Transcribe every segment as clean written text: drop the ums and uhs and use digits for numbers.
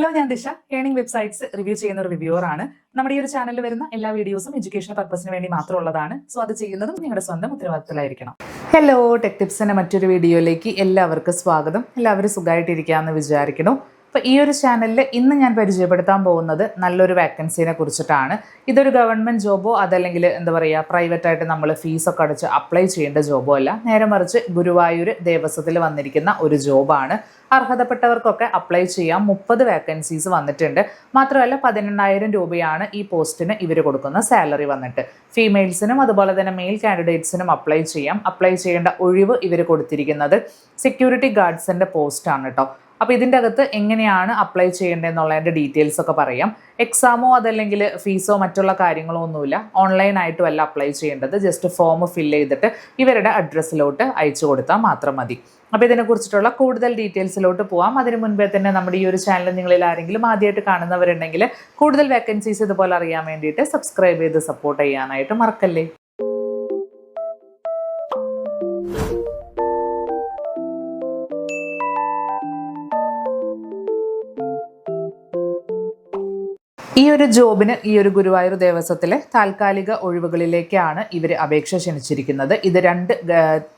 Hello, ഞാൻ ദിശ. Earning websites review ചെയ്യുന്ന ഒരു റിവ്യൂവർ ആണ്. നമ്മുടെ ഈ ഒരു ചാനലിൽ വരുന്ന എല്ലാ വീഡിയോസും എഡ്യൂക്കേഷണൽ പർപ്പസിന് വേണ്ടി മാത്രമുള്ളതാണ്. സോ അത് ചെയ്യുന്നതും നിങ്ങളുടെ സ്വന്തം ഉത്തരവാദിത്തത്തിലായിരിക്കണം. ഹലോ, ടെക് ടിപ്സിന്റെ മറ്റൊരു വീഡിയോയിലേക്ക് എല്ലാവർക്കും സ്വാഗതം. എല്ലാവരും സുഖമായിട്ടിരിക്കാമെന്ന് വിചാരിക്കുന്നു. അപ്പോൾ ഈ ഒരു ചാനലിൽ ഇന്ന് ഞാൻ പരിചയപ്പെടുത്താൻ പോകുന്നത് നല്ലൊരു വാക്കൻസിനെ കുറിച്ചിട്ടാണ്. ഇതൊരു ഗവൺമെൻറ് ജോബോ അതല്ലെങ്കിൽ എന്താ പറയുക പ്രൈവറ്റായിട്ട് നമ്മൾ ഫീസൊക്കെ അടച്ച് അപ്ലൈ ചെയ്യേണ്ട ജോബോ അല്ല. നേരെ മറിച്ച് ഗുരുവായൂർ ദേവസ്വത്തിൽ വന്നിരിക്കുന്ന ഒരു ജോബാണ്. അർഹതപ്പെട്ടവർക്കൊക്കെ അപ്ലൈ ചെയ്യാം. 30 വാക്കൻസീസ് വന്നിട്ടുണ്ട്. മാത്രമല്ല 18,000 രൂപയാണ് ഈ പോസ്റ്റിന് ഇവർ കൊടുക്കുന്ന സാലറി വന്നിട്ട്. ഫീമെയിൽസിനും അതുപോലെ തന്നെ മെയിൽ കാൻഡിഡേറ്റ്സിനും അപ്ലൈ ചെയ്യാം. അപ്ലൈ ചെയ്യേണ്ട ഒഴിവ് ഇവർ കൊടുത്തിരിക്കുന്നത് സെക്യൂരിറ്റി ഗാർഡ്സിൻ്റെ പോസ്റ്റാണ് കേട്ടോ. അപ്പോൾ ഇതിൻ്റെ അകത്ത് എങ്ങനെയാണ് അപ്ലൈ ചെയ്യേണ്ടതെന്നുള്ളതിൻ്റെ ഡീറ്റെയിൽസ് ഒക്കെ പറയാം. എക്സാമോ അതല്ലെങ്കിൽ ഫീസോ മറ്റുള്ള കാര്യങ്ങളോ ഒന്നുമില്ല. ഓൺലൈനായിട്ടും അല്ല അപ്ലൈ ചെയ്യേണ്ടത്. ജസ്റ്റ് ഫോം ഫില്ല് ചെയ്തിട്ട് ഇവരുടെ അഡ്രസ്സിലോട്ട് അയച്ചു കൊടുത്താൽ മാത്രം മതി. അപ്പോൾ ഇതിനെക്കുറിച്ചിട്ടുള്ള കൂടുതൽ ഡീറ്റെയിൽസിലോട്ട് പോകാം. അതിന് മുൻപേ തന്നെ നമ്മുടെ ഈ ഒരു ചാനൽ നിങ്ങളിൽ ആരെങ്കിലും ആദ്യമായിട്ട് കാണുന്നവരുണ്ടെങ്കിൽ കൂടുതൽ വേക്കൻസീസ് ഇതുപോലെ അറിയാൻ വേണ്ടിയിട്ട് സബ്സ്ക്രൈബ് ചെയ്ത് സപ്പോർട്ട് ചെയ്യാനായിട്ട് മറക്കല്ലേ. ഈ ഒരു ജോബിന് ഈ ഒരു ഗുരുവായൂർ ദേവസ്വത്തിലെ താൽക്കാലിക ഒഴിവുകളിലേക്കാണ് ഇവർ അപേക്ഷ ക്ഷണിച്ചിരിക്കുന്നത്. ഇത് 2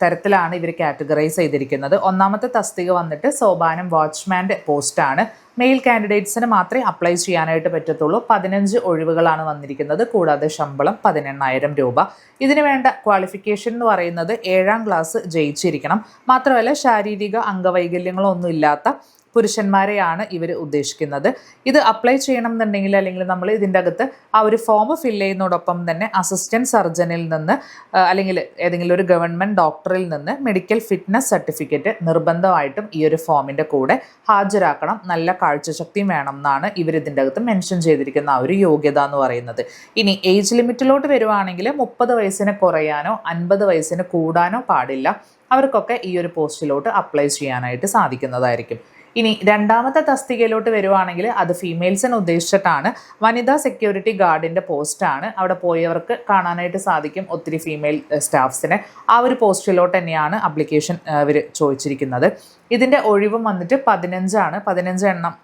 തരത്തിലാണ് ഇവർ കാറ്റഗറൈസ് ചെയ്തിരിക്കുന്നത്. ഒന്നാമത്തെ തസ്തിക വന്നിട്ട് സോപാനം വാച്ച്മാൻ്റെ പോസ്റ്റാണ്. മെയിൽ കാൻഡിഡേറ്റ്സിന് മാത്രമേ അപ്ലൈ ചെയ്യാനായിട്ട് പറ്റത്തുള്ളൂ. 15 ഒഴിവുകളാണ് വന്നിരിക്കുന്നത്. കൂടാതെ ശമ്പളം 18,000 രൂപ. ഇതിന് വേണ്ട ക്വാളിഫിക്കേഷൻ എന്ന് പറയുന്നത് 7ാം ക്ലാസ് ജയിച്ചിരിക്കണം. മാത്രമല്ല ശാരീരിക അംഗവൈകല്യങ്ങളൊന്നും ഇല്ലാത്ത പുരുഷന്മാരെയാണ് ഇവർ ഉദ്ദേശിക്കുന്നത്. ഇത് അപ്ലൈ ചെയ്യണം എന്നുണ്ടെങ്കിൽ അല്ലെങ്കിൽ നമ്മൾ ഇതിൻ്റെ അകത്ത് ആ ഒരു ഫോം ഫില്ല് ചെയ്യുന്നതോടൊപ്പം തന്നെ അസിസ്റ്റൻറ്റ് സർജനിൽ നിന്ന് അല്ലെങ്കിൽ ഏതെങ്കിലും ഒരു ഗവൺമെൻറ് ഡോക്ടറിൽ നിന്ന് മെഡിക്കൽ ഫിറ്റ്നസ് സർട്ടിഫിക്കറ്റ് നിർബന്ധമായിട്ടും ഈ ഒരു ഫോമിൻ്റെ കൂടെ ഹാജരാക്കണം. നല്ല കാഴ്ചശക്തിയും വേണം എന്നാണ് ഇവർ ഇതിൻ്റെ അകത്ത് മെൻഷൻ ചെയ്തിരിക്കുന്ന ആ ഒരു യോഗ്യത എന്ന് പറയുന്നത്. ഇനി ഏജ് ലിമിറ്റിലോട്ട് വരുവാണെങ്കിൽ 30 വയസ്സിന് കുറയാനോ 50 വയസ്സിന് കൂടാനോ പാടില്ല. അവർക്കൊക്കെ ഈ ഒരു പോസ്റ്റിലോട്ട് അപ്ലൈ ചെയ്യാനായിട്ട് സാധിക്കുന്നതായിരിക്കും. ഇനി രണ്ടാമത്തെ തസ്തികയിലോട്ട് വരുവാണെങ്കിൽ അത് ഫീമെയിൽസിനെ ഉദ്ദേശിച്ചിട്ടാണ്. വനിതാ സെക്യൂരിറ്റി ഗാർഡിൻ്റെ പോസ്റ്റാണ്. അവിടെ പോയവർക്ക് കാണാനായിട്ട് സാധിക്കും ഒത്തിരി ഫീമെയിൽ സ്റ്റാഫ്സിനെ. ആ ഒരു പോസ്റ്റിലോട്ട് തന്നെയാണ് അപ്ലിക്കേഷൻ ഇവർ ചോദിച്ചിരിക്കുന്നത്. ഇതിൻ്റെ ഒഴിവും വന്നിട്ട് 15 എണ്ണം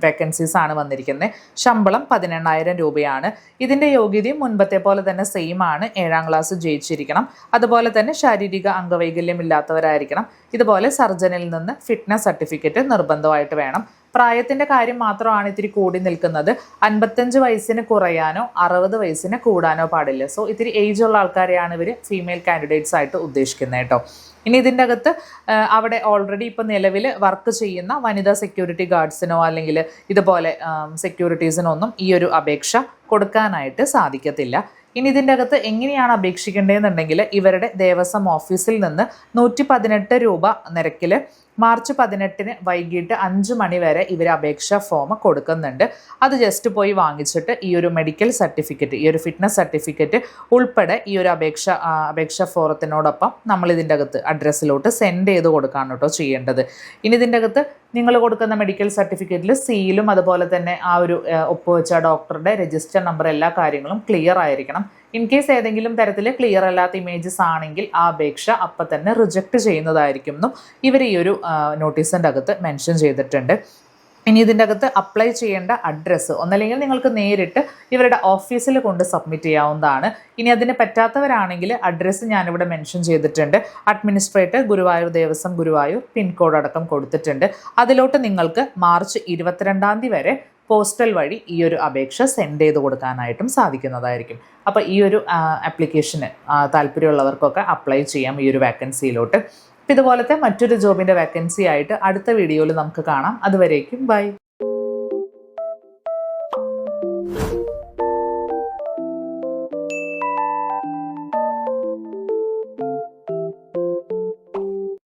വേക്കൻസീസ് ആണ് വന്നിരിക്കുന്നത്. ശമ്പളം 18,000 രൂപയാണ്. ഇതിൻ്റെ യോഗ്യതയും മുൻപത്തെ പോലെ തന്നെ സെയിം ആണ്. 7ാം ക്ലാസ് ജയിച്ചിരിക്കണം. അതുപോലെ തന്നെ ശാരീരിക അംഗവൈകല്യം ഇല്ലാത്തവരായിരിക്കണം. ഇതുപോലെ സർജനിൽ നിന്ന് ഫിറ്റ്നസ് സർട്ടിഫിക്കറ്റ് നിർബന്ധമായിട്ട് വേണം. പ്രായത്തിൻ്റെ കാര്യം മാത്രമാണ് ഇത്തിരി കൂടി നിൽക്കുന്നത്. 55 വയസ്സിന് കുറയാനോ 60 വയസ്സിന് കൂടാനോ പാടില്ല. സോ ഇത്തിരി ഏജ് ഉള്ള ആൾക്കാരെയാണ് ഇവർ ഫീമെയിൽ കാൻഡിഡേറ്റ്സ് ആയിട്ട് ഉദ്ദേശിക്കുന്നത് കേട്ടോ. ഇനി ഇതിൻ്റെ അകത്ത് അവിടെ ഓൾറെഡി ഇപ്പോൾ നിലവിൽ വർക്ക് ചെയ്യുന്ന വനിതാ സെക്യൂരിറ്റി ഗാർഡ്സിനോ അല്ലെങ്കിൽ ഇതുപോലെ സെക്യൂരിറ്റീസിനോ ഒന്നും ഈ ഒരു അപേക്ഷ കൊടുക്കാനായിട്ട് സാധിക്കത്തില്ല. ഇനി ഇതിൻ്റെ അകത്ത് എങ്ങനെയാണ് അപേക്ഷിക്കേണ്ടതെന്നുണ്ടെങ്കിൽ ഇവരുടെ ദേവസ്വം ഓഫീസിൽ നിന്ന് 118 രൂപ നിരക്കിൽ മാർച്ച് 18 വൈകിട്ട് 5 മണി വരെ ഇവർ അപേക്ഷാ ഫോം കൊടുക്കുന്നുണ്ട്. അത് ജസ്റ്റ് പോയി വാങ്ങിച്ചിട്ട് ഈ ഒരു മെഡിക്കൽ സർട്ടിഫിക്കറ്റ്, ഈ ഒരു ഫിറ്റ്നസ് സർട്ടിഫിക്കറ്റ് ഉൾപ്പെടെ ഈ ഒരു അപേക്ഷാ ഫോറത്തിനോടൊപ്പം നമ്മൾ ഇതിൻ്റെ അകത്ത് അഡ്രസ്സിലോട്ട് സെൻഡ് ചെയ്ത് കൊടുക്കുകയാണ് കേട്ടോ ചെയ്യേണ്ടത്. ഇനി ഇതിൻ്റെ അകത്ത് നിങ്ങൾ കൊടുക്കുന്ന മെഡിക്കൽ സർട്ടിഫിക്കറ്റിൽ സീലും അതുപോലെ തന്നെ ആ ഒരു ഒപ്പുവെച്ച ഡോക്ടറുടെ രജിസ്റ്റർ നമ്പർ എല്ലാ കാര്യങ്ങളും ക്ലിയർ ആയിരിക്കണം. ഇൻ കേസ് ഏതെങ്കിലും തരത്തിൽ ക്ലിയർ അല്ലാത്ത ഇമേജസ് ആണെങ്കിൽ ആ അപേക്ഷ അപ്പം തന്നെ റിജക്റ്റ് ചെയ്യുന്നതായിരിക്കും എന്നും ഇവർ ഈ ഒരു നോട്ടീസിൻ്റെ അകത്ത് മെൻഷൻ ചെയ്തിട്ടുണ്ട്. ഇനി ഇതിൻ്റെ അകത്ത് അപ്ലൈ ചെയ്യേണ്ട അഡ്രസ്സ് ഒന്നല്ലെങ്കിൽ നിങ്ങൾക്ക് നേരിട്ട് ഇവരുടെ ഓഫീസിൽ കൊണ്ട് സബ്മിറ്റ് ചെയ്യാവുന്നതാണ്. ഇനി അതിന് പറ്റാത്തവരാണെങ്കിൽ അഡ്രസ്സ് ഞാനിവിടെ മെൻഷൻ ചെയ്തിട്ടുണ്ട്. അഡ്മിനിസ്ട്രേറ്റർ ഗുരുവായൂർ ദേവസ്വം ഗുരുവായൂർ പിൻകോഡ് അടക്കം കൊടുത്തിട്ടുണ്ട്. അതിലോട്ട് നിങ്ങൾക്ക് മാർച്ച് 22-ാം തീയതി വരെ പോസ്റ്റൽ വഴി ഈ ഒരു അപേക്ഷ സെൻഡ് ചെയ്ത് കൊടുക്കാനായിട്ടും സാധിക്കുന്നതായിരിക്കും. അപ്പോൾ ഈ ഒരു ആപ്ലിക്കേഷന് താല്പര്യമുള്ളവർക്കൊക്കെ അപ്ലൈ ചെയ്യാം ഈ ഒരു വാക്കൻസിയിലോട്ട്. ഇതുപോലത്തെ മറ്റൊരു ജോബിൻ്റെ വാക്കൻസി ആയിട്ട് അടുത്ത വീഡിയോയിൽ നമുക്ക് കാണാം. അതുവരേക്കും ബൈ.